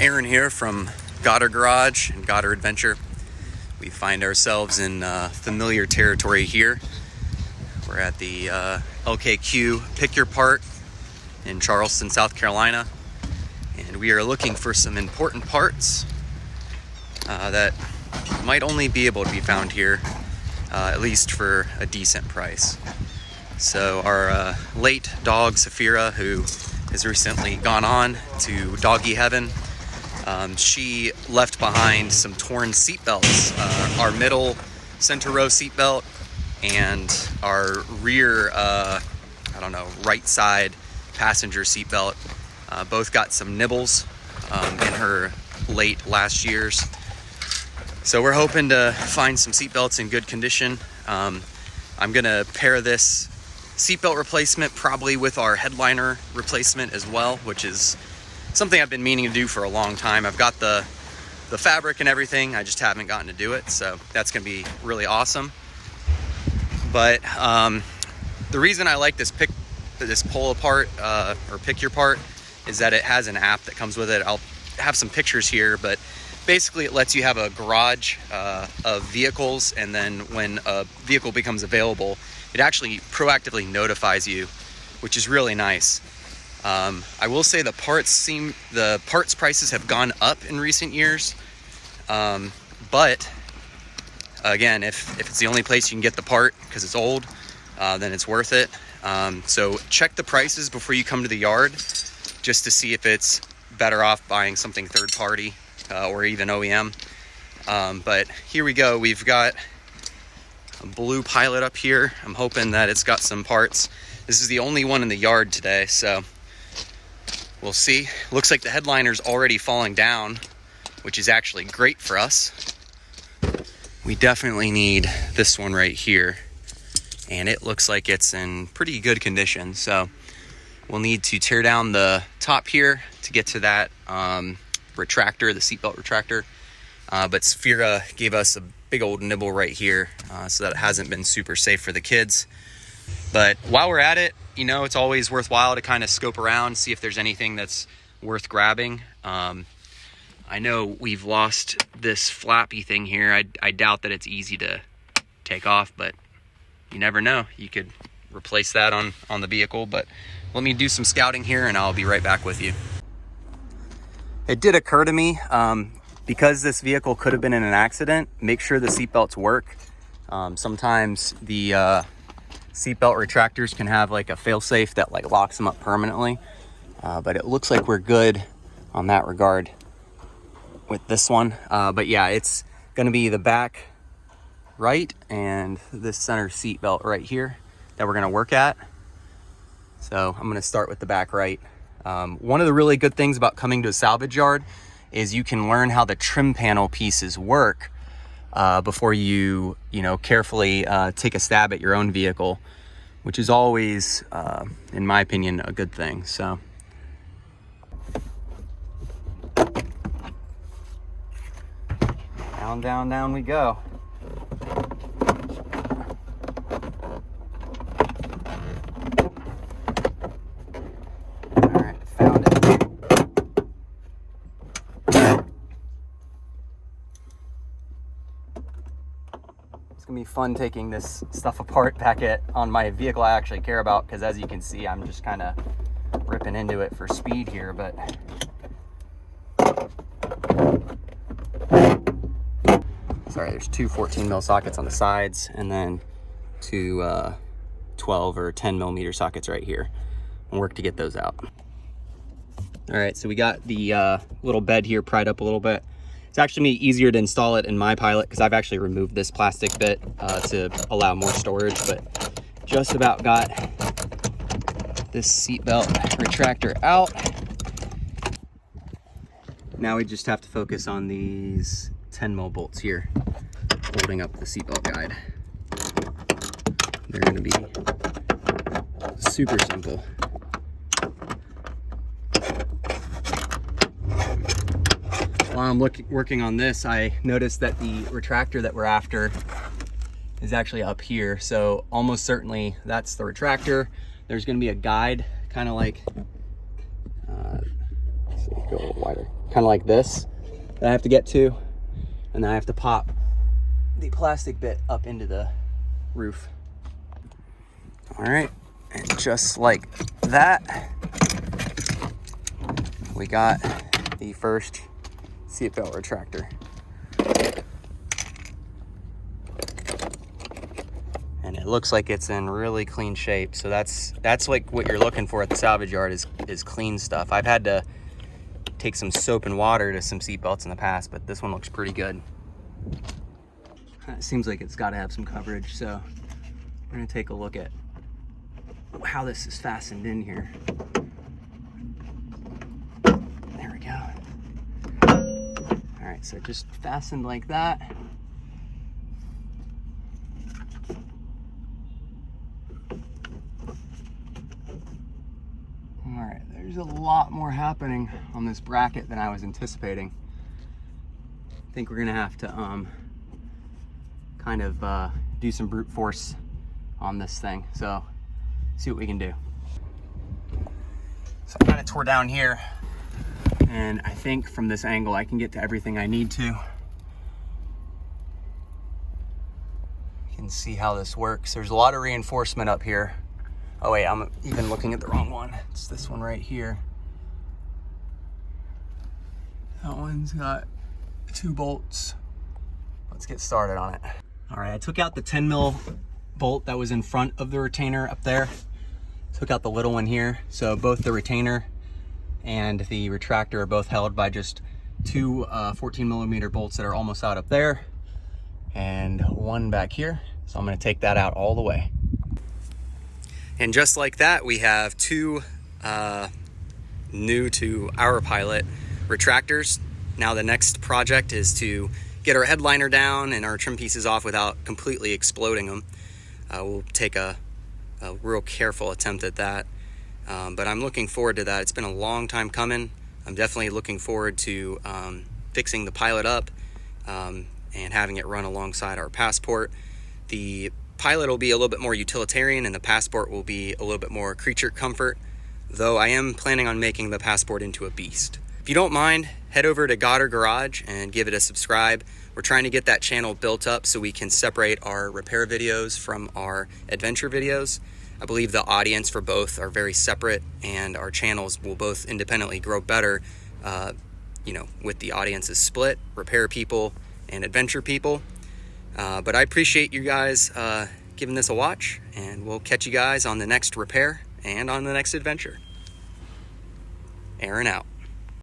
Aaron here from Goddard Garage and Goddard Adventure. We find ourselves in familiar territory here. We're at the LKQ Pick Your Part in Charleston, South Carolina. And we are looking for some important parts that might only be able to be found here, at least for a decent price. So our late dog, Saphira, who has recently gone on to doggy heaven, she left behind some torn seatbelts, our middle center row seatbelt and our rear, right side passenger seatbelt. Both got some nibbles in her late last years. So we're hoping to find some seatbelts in good condition. I'm gonna pair this seatbelt replacement probably with our headliner replacement as well, which is something I've been meaning to do for a long time. I've got the fabric and everything, I just haven't gotten to do it, so that's gonna be really awesome. But the reason I like this pull apart or pick your part is that it has an app that comes with it. I'll have some pictures here, but basically it lets you have a garage of vehicles, and then when a vehicle becomes available, it actually proactively notifies you, which is really nice. I will say the parts prices have gone up in recent years, but again, if it's the only place you can get the part because it's old, then it's worth it. So check the prices before you come to the yard, just to see if it's better off buying something third party or even OEM. But here we go. We've got a blue Pilot up here. I'm hoping that it's got some parts. This is the only one in the yard today, so we'll see. Looks like the headliner's already falling down, which is actually great for us. We definitely need this one right here, and it looks like it's in pretty good condition. So we'll need to tear down the top here to get to that retractor, the seatbelt retractor. But Saphira gave us a big old nibble right here, so that it hasn't been super safe for the kids. But while we're at it, it's always worthwhile to kind of scope around, see if there's anything that's worth grabbing. I know we've lost this flappy thing here. I doubt that it's easy to take off, but you never know. You could replace that on the vehicle. But let me do some scouting here and I'll be right back with you. It did occur to me, because this vehicle could have been in an accident, make sure the seatbelts work. Sometimes the seatbelt retractors can have like a fail-safe that like locks them up permanently. But it looks like we're good on that regard with this one. But yeah, it's gonna be the back right and this center seatbelt right here that we're gonna work at. So I'm gonna start with the back right. One of the really good things about coming to a salvage yard is you can learn how the trim panel pieces work before you carefully take a stab at your own vehicle, which is always, in my opinion, a good thing. So down we go. It's gonna be fun taking this stuff apart back on my vehicle I actually care about, because as you can see, I'm just kind of ripping into it for speed here. But sorry, there's two 14 mil sockets on the sides and then two 12 or 10 millimeter sockets right here. We'll work to get those out. All right, so we got the little bed here pried up a little bit. It's actually easier to install it in my Pilot because I've actually removed this plastic bit to allow more storage, but just about got this seatbelt retractor out. Now we just have to focus on these 10 mil bolts here holding up the seatbelt guide. They're going to be super simple. While I'm working on this, I noticed that the retractor that we're after is actually up here. So almost certainly that's the retractor. There's going to be a guide, kind of like, let's see. go a little wider. Kind of like this that I have to get to, and then I have to pop the plastic bit up into the roof. All right, and just like that, we got the first seat belt retractor. And it looks like it's in really clean shape. So that's like what you're looking for at the salvage yard is clean stuff. I've had to take some soap and water to some seat belts in the past, but this one looks pretty good. It seems like it's got to have some coverage, so we're gonna take a look at how this is fastened in here. There we go. All right, so just fastened like that. All right, there's a lot more happening on this bracket than I was anticipating. I think we're gonna have to kind of do some brute force on this thing. So see what we can do. So I kind of tore down here, and I think from this angle I can get to everything I need to. You can see how this works. There's a lot of reinforcement up here. Oh wait, I'm even looking at the wrong one. It's this one right here. That one's got 2 bolts. Let's get started on it. All right, I took out the 10 mil bolt that was in front of the retainer up there. Took out the little one here. So both the retainer and the retractor are both held by just 2 14 millimeter bolts that are almost out up there, and one back here. So I'm gonna take that out all the way. And just like that, we have 2 new to our pilot retractors. Now the next project is to get our headliner down and our trim pieces off without completely exploding them. We'll take a real careful attempt at that. But I'm looking forward to that. It's been a long time coming. I'm definitely looking forward to fixing the pilot up and having it run alongside our Passport. The pilot will be a little bit more utilitarian, and the Passport will be a little bit more creature comfort, though I am planning on making the Passport into a beast. If you don't mind, head over to Goddard Garage and give it a subscribe. We're trying to get that channel built up so we can separate our repair videos from our adventure videos. I believe the audience for both are very separate, and our channels will both independently grow better, with the audiences split, repair people and adventure people. But I appreciate you guys giving this a watch, and we'll catch you guys on the next repair and on the next adventure. Aaron out.